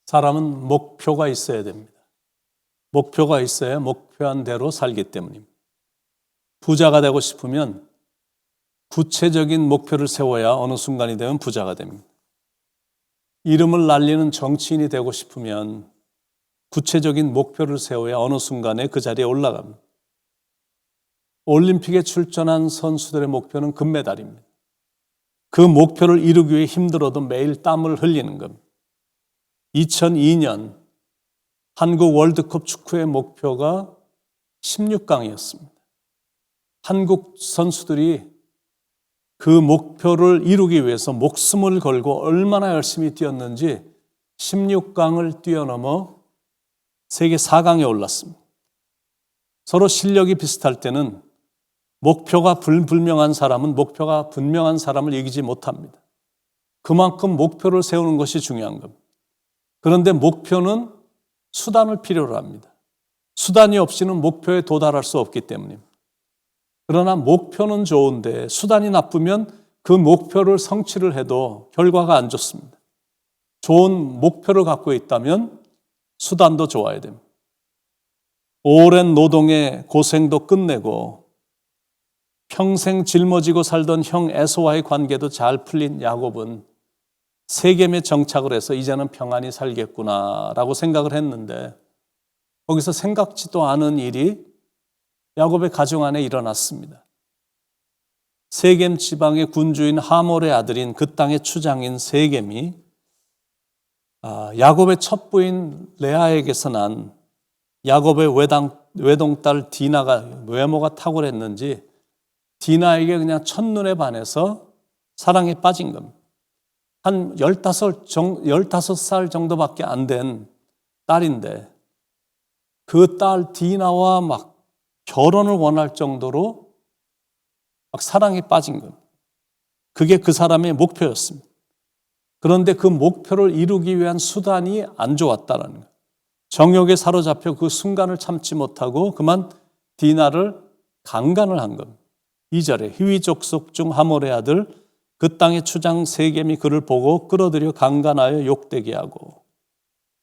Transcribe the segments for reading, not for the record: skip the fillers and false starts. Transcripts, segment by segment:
사람은 목표가 있어야 됩니다. 목표가 있어야 목표한 대로 살기 때문입니다. 부자가 되고 싶으면 구체적인 목표를 세워야 어느 순간이 되면 부자가 됩니다. 이름을 날리는 정치인이 되고 싶으면 구체적인 목표를 세워야 어느 순간에 그 자리에 올라갑니다. 올림픽에 출전한 선수들의 목표는 금메달입니다. 그 목표를 이루기 위해 힘들어도 매일 땀을 흘리는 겁니다. 2002년 한국 월드컵 축구의 목표가 16강이었습니다. 한국 선수들이 그 목표를 이루기 위해서 목숨을 걸고 얼마나 열심히 뛰었는지 16강을 뛰어넘어 세계 4강에 올랐습니다. 서로 실력이 비슷할 때는 목표가 불분명한 사람은 목표가 분명한 사람을 이기지 못합니다. 그만큼 목표를 세우는 것이 중요한 겁니다. 그런데 목표는 수단을 필요로 합니다. 수단이 없이는 목표에 도달할 수 없기 때문입니다. 그러나 목표는 좋은데 수단이 나쁘면 그 목표를 성취를 해도 결과가 안 좋습니다. 좋은 목표를 갖고 있다면 수단도 좋아야 됩니다. 오랜 노동의 고생도 끝내고 평생 짊어지고 살던 형 에서와의 관계도 잘 풀린 야곱은 세겜에 정착을 해서 이제는 평안히 살겠구나라고 생각을 했는데 거기서 생각지도 않은 일이 야곱의 가정 안에 일어났습니다. 세겜 지방의 군주인 하몰의 아들인 그 땅의 추장인 세겜이 야곱의 첫 부인 레아에게서 난 야곱의 외동딸 디나가 외모가 탁월했는지 디나에게 그냥 첫눈에 반해서 사랑에 빠진 겁니다. 한 15살 정도밖에 안 된 딸인데 그 딸 디나와 막 결혼을 원할 정도로 막 사랑에 빠진 겁니다. 그게 그 사람의 목표였습니다. 그런데 그 목표를 이루기 위한 수단이 안 좋았다는 거예요. 정욕에 사로잡혀 그 순간을 참지 못하고 그만 디나를 강간을 한 겁니다. 2절에 히위 족속 중 하몰의 아들 그 땅의 추장 세겜이 그를 보고 끌어들여 강간하여 욕되게 하고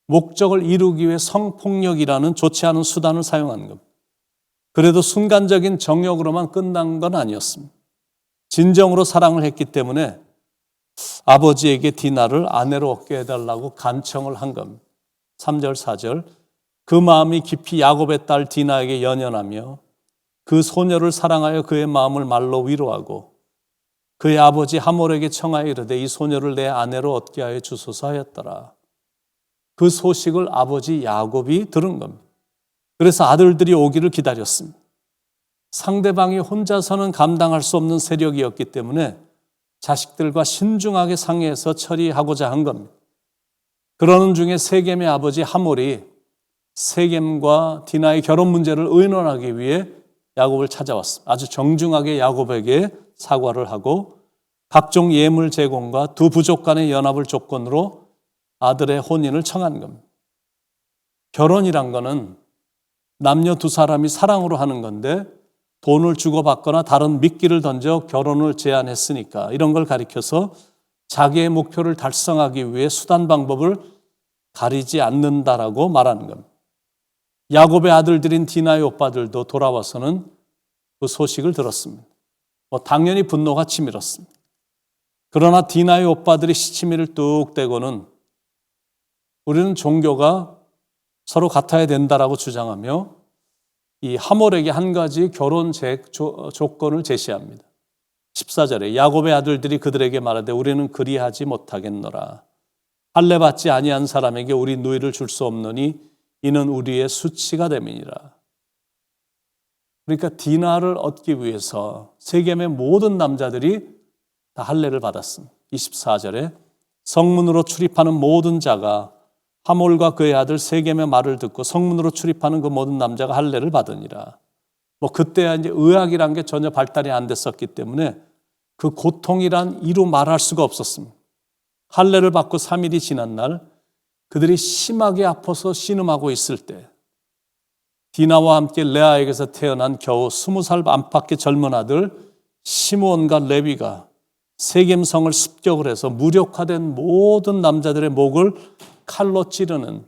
목적을 이루기 위해 성폭력이라는 좋지 않은 수단을 사용한 겁니다. 그래도 순간적인 정욕으로만 끝난 건 아니었습니다. 진정으로 사랑을 했기 때문에 아버지에게 디나를 아내로 얻게 해달라고 간청을 한 겁니다. 3절 4절 그 마음이 깊이 야곱의 딸 디나에게 연연하며 그 소녀를 사랑하여 그의 마음을 말로 위로하고 그의 아버지 하몰에게 청하여 이르되 이 소녀를 내 아내로 얻게 하여 주소서 하였더라. 그 소식을 아버지 야곱이 들은 겁니다. 그래서 아들들이 오기를 기다렸습니다. 상대방이 혼자서는 감당할 수 없는 세력이었기 때문에 자식들과 신중하게 상의해서 처리하고자 한 겁니다. 그러는 중에 세겜의 아버지 하몰이 세겜과 디나의 결혼 문제를 의논하기 위해 야곱을 찾아왔습니다. 아주 정중하게 야곱에게 사과를 하고 각종 예물 제공과 두 부족 간의 연합을 조건으로 아들의 혼인을 청한 겁니다. 결혼이란 거는 남녀 두 사람이 사랑으로 하는 건데 돈을 주고받거나 다른 미끼를 던져 결혼을 제안했으니까 이런 걸 가리켜서 자기의 목표를 달성하기 위해 수단 방법을 가리지 않는다라고 말하는 겁니다. 야곱의 아들들인 디나의 오빠들도 돌아와서는 그 소식을 들었습니다. 당연히 분노가 치밀었습니다. 그러나 디나의 오빠들이 시치미를 뚝 떼고는 우리는 종교가 서로 같아야 된다라고 주장하며 이 하몰에게 한 가지 결혼 조건을 제시합니다. 14절에 야곱의 아들들이 그들에게 말하되 우리는 그리하지 못하겠노라. 할례 받지 아니한 사람에게 우리 누이를 줄 수 없느니 이는 우리의 수치가 됨이니라. 그러니까 디나를 얻기 위해서 세겜의 모든 남자들이 다 할례를 받았습니다. 24절에 성문으로 출입하는 모든 자가 하몰과 그의 아들 세겜의 말을 듣고 성문으로 출입하는 그 모든 남자가 할례를 받으니라. 그때야 이제 의학이란 게 전혀 발달이 안 됐었기 때문에 그 고통이란 이루 말할 수가 없었습니다. 할례를 받고 3일이 지난 날 그들이 심하게 아파서 신음하고 있을 때 디나와 함께 레아에게서 태어난 겨우 20살 안팎의 젊은 아들 시므온과 레위가 세겜성을 습격을 해서 무력화된 모든 남자들의 목을 칼로 찌르는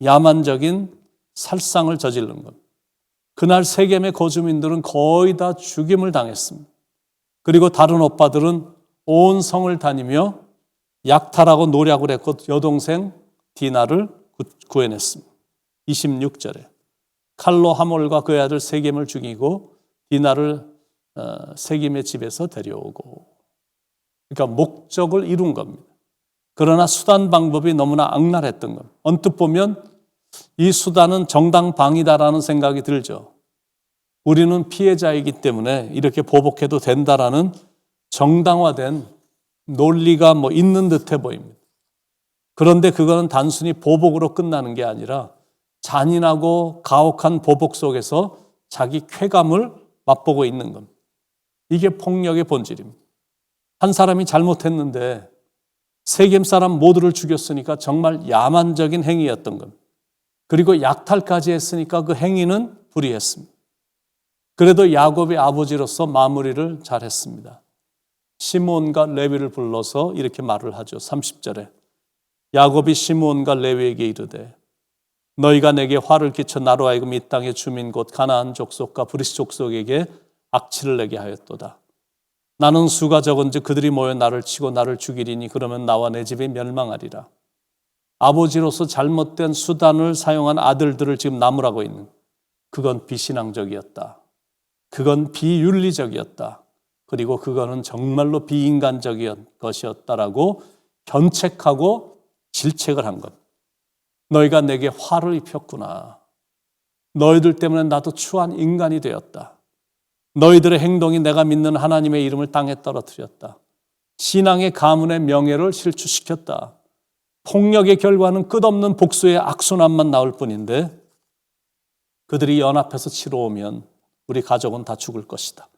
야만적인 살상을 저지른 겁니다. 그날 세겜의 거주민들은 거의 다 죽임을 당했습니다. 그리고 다른 오빠들은 온 성을 다니며 약탈하고 노략을 했고 여동생 디나를 구해냈습니다. 26절에 칼로 하몰과 그의 아들 세겜을 죽이고 디나를 세겜의 집에서 데려오고, 그러니까 목적을 이룬 겁니다. 그러나 수단 방법이 너무나 악랄했던 겁니다. 언뜻 보면 이 수단은 정당방위다라는 생각이 들죠. 우리는 피해자이기 때문에 이렇게 보복해도 된다라는 정당화된 논리가 있는 듯해 보입니다. 그런데 그거는 단순히 보복으로 끝나는 게 아니라 잔인하고 가혹한 보복 속에서 자기 쾌감을 맛보고 있는 겁니다. 이게 폭력의 본질입니다. 한 사람이 잘못했는데 세겜 사람 모두를 죽였으니까 정말 야만적인 행위였던 겁니다. 그리고 약탈까지 했으니까 그 행위는 불의했습니다. 그래도 야곱의 아버지로서 마무리를 잘했습니다. 시므온과 레위를 불러서 이렇게 말을 하죠. 30절에 야곱이 시므온과 레위에게 이르되 너희가 내게 화를 끼쳐 나로 하여금 이 땅의 주민 곧 가나안 족속과 브리스 족속에게 악취를 내게 하였도다. 나는 수가 적은즉 그들이 모여 나를 치고 나를 죽이리니 그러면 나와 내 집이 멸망하리라. 아버지로서 잘못된 수단을 사용한 아들들을 지금 나무라고 있는, 그건 비신앙적이었다. 그건 비윤리적이었다. 그리고 그거는 정말로 비인간적인 것이었다라고 견책하고 질책을 한 것. 너희가 내게 화를 입혔구나. 너희들 때문에 나도 추한 인간이 되었다. 너희들의 행동이 내가 믿는 하나님의 이름을 땅에 떨어뜨렸다. 신앙의 가문의 명예를 실추시켰다. 폭력의 결과는 끝없는 복수의 악순환만 나올 뿐인데 그들이 연합해서 치러 오면 우리 가족은 다 죽을 것이다.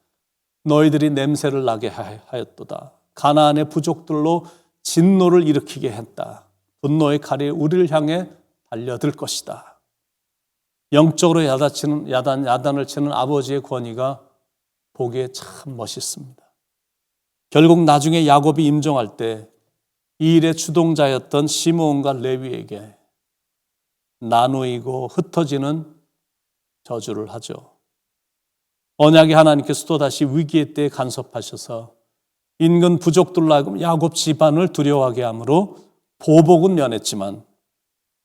너희들이 냄새를 나게 하였도다. 가나안의 부족들로 진노를 일으키게 했다. 분노의 칼이 우리를 향해 달려들 것이다. 영적으로 야단을 치는 아버지의 권위가 보기에 참 멋있습니다. 결국 나중에 야곱이 임종할 때 이 일의 주동자였던 시므온과 레위에게 나누이고 흩어지는 저주를 하죠. 언약의 하나님께서 또다시 위기의 때에 간섭하셔서 인근 부족들로 하여금 야곱 집안을 두려워하게 하므로 보복은 면했지만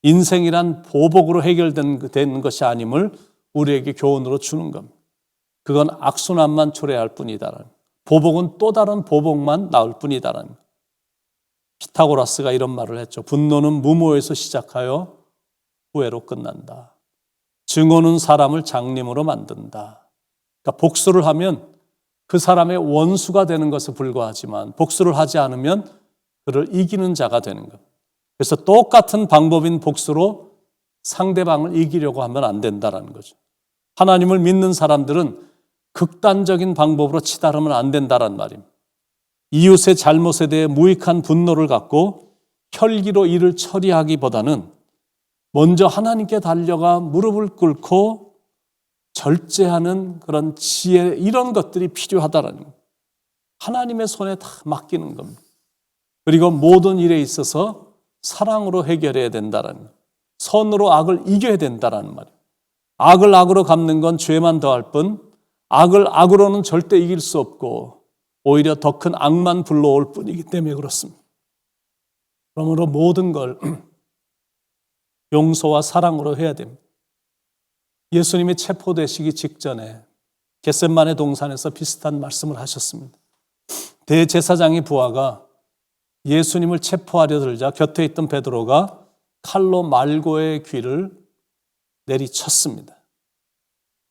인생이란 보복으로 해결되는 것이 아님을 우리에게 교훈으로 주는 겁니다. 그건 악순환만 초래할 뿐이다라는, 보복은 또 다른 보복만 나올 뿐이다라는. 피타고라스가 이런 말을 했죠. 분노는 무모에서 시작하여 후회로 끝난다. 증오는 사람을 장님으로 만든다. 그러니까 복수를 하면 그 사람의 원수가 되는 것에 불과하지만 복수를 하지 않으면 그를 이기는 자가 되는 것. 그래서 똑같은 방법인 복수로 상대방을 이기려고 하면 안 된다는 거죠. 하나님을 믿는 사람들은 극단적인 방법으로 치달으면 안 된다는 말입니다. 이웃의 잘못에 대해 무익한 분노를 갖고 혈기로 이를 처리하기보다는 먼저 하나님께 달려가 무릎을 꿇고 절제하는 그런 지혜, 이런 것들이 필요하다라는 거예요. 하나님의 손에 다 맡기는 겁니다. 그리고 모든 일에 있어서 사랑으로 해결해야 된다는 거예요. 선으로 악을 이겨야 된다는 말이에요. 악을 악으로 갚는 건 죄만 더할 뿐 악을 악으로는 절대 이길 수 없고 오히려 더 큰 악만 불러올 뿐이기 때문에 그렇습니다. 그러므로 모든 걸 용서와 사랑으로 해야 됩니다. 예수님이 체포되시기 직전에 겟세마네 동산에서 비슷한 말씀을 하셨습니다. 대제사장의 부하가 예수님을 체포하려 들자 곁에 있던 베드로가 칼로 말고의 귀를 내리쳤습니다.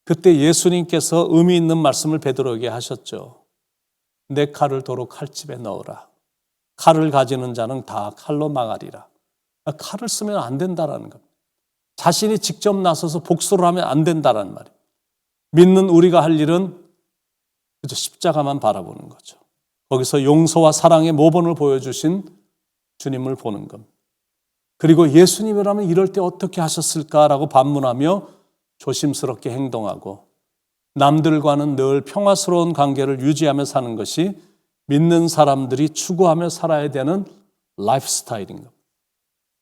그때 예수님께서 의미 있는 말씀을 베드로에게 하셨죠. 내 칼을 도로 칼집에 넣어라. 칼을 가지는 자는 다 칼로 망하리라. 칼을 쓰면 안 된다라는 겁니다. 자신이 직접 나서서 복수를 하면 안 된다라는 말이에요. 믿는 우리가 할 일은 그저 십자가만 바라보는 거죠. 거기서 용서와 사랑의 모범을 보여주신 주님을 보는 겁니다. 그리고 예수님이라면 이럴 때 어떻게 하셨을까라고 반문하며 조심스럽게 행동하고 남들과는 늘 평화스러운 관계를 유지하며 사는 것이 믿는 사람들이 추구하며 살아야 되는 라이프 스타일인 겁니다.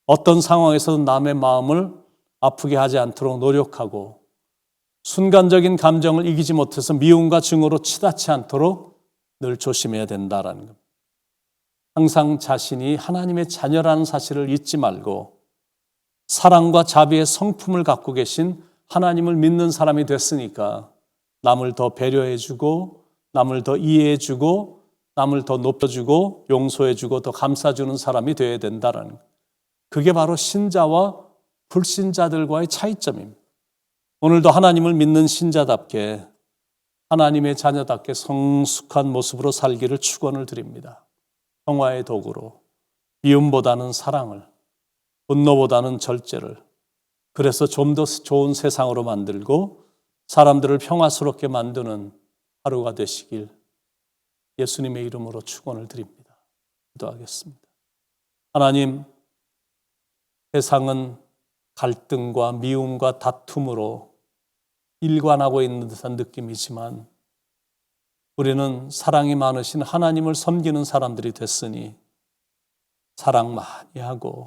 어떤 상황에서도 남의 마음을 아프게 하지 않도록 노력하고 순간적인 감정을 이기지 못해서 미움과 증오로 치닫지 않도록 늘 조심해야 된다라는 겁니다. 항상 자신이 하나님의 자녀라는 사실을 잊지 말고 사랑과 자비의 성품을 갖고 계신 하나님을 믿는 사람이 됐으니까 남을 더 배려해주고 남을 더 이해해주고 남을 더 높여주고 용서해주고 더 감싸주는 사람이 되어야 된다는 것. 그게 바로 신자와 불신자들과의 차이점입니다. 오늘도 하나님을 믿는 신자답게 하나님의 자녀답게 성숙한 모습으로 살기를 축원을 드립니다. 평화의 도구로 미움보다는 사랑을, 분노보다는 절제를, 그래서 좀 더 좋은 세상으로 만들고 사람들을 평화스럽게 만드는 하루가 되시길 예수님의 이름으로 축원을 드립니다. 기도하겠습니다. 하나님, 세상은 갈등과 미움과 다툼으로 일관하고 있는 듯한 느낌이지만 우리는 사랑이 많으신 하나님을 섬기는 사람들이 됐으니 사랑 많이 하고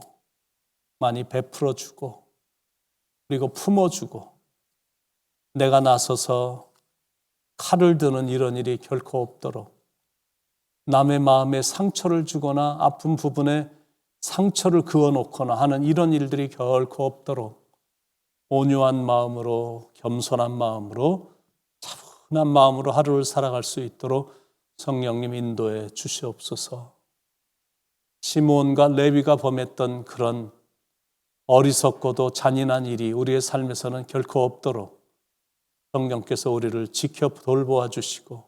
많이 베풀어주고 그리고 품어주고 내가 나서서 칼을 드는 이런 일이 결코 없도록 남의 마음에 상처를 주거나 아픈 부분에 상처를 그어놓거나 하는 이런 일들이 결코 없도록 온유한 마음으로 겸손한 마음으로 차분한 마음으로 하루를 살아갈 수 있도록 성령님 인도해 주시옵소서. 시므온과 레위가 범했던 그런 어리석고도 잔인한 일이 우리의 삶에서는 결코 없도록 성령께서 우리를 지켜 돌보아 주시고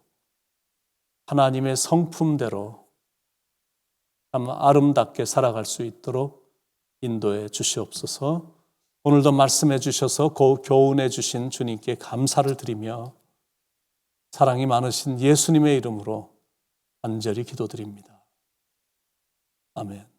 하나님의 성품대로 참 아름답게 살아갈 수 있도록 인도해 주시옵소서. 오늘도 말씀해 주셔서 교훈해 주신 주님께 감사를 드리며 사랑이 많으신 예수님의 이름으로 간절히 기도드립니다. 아멘.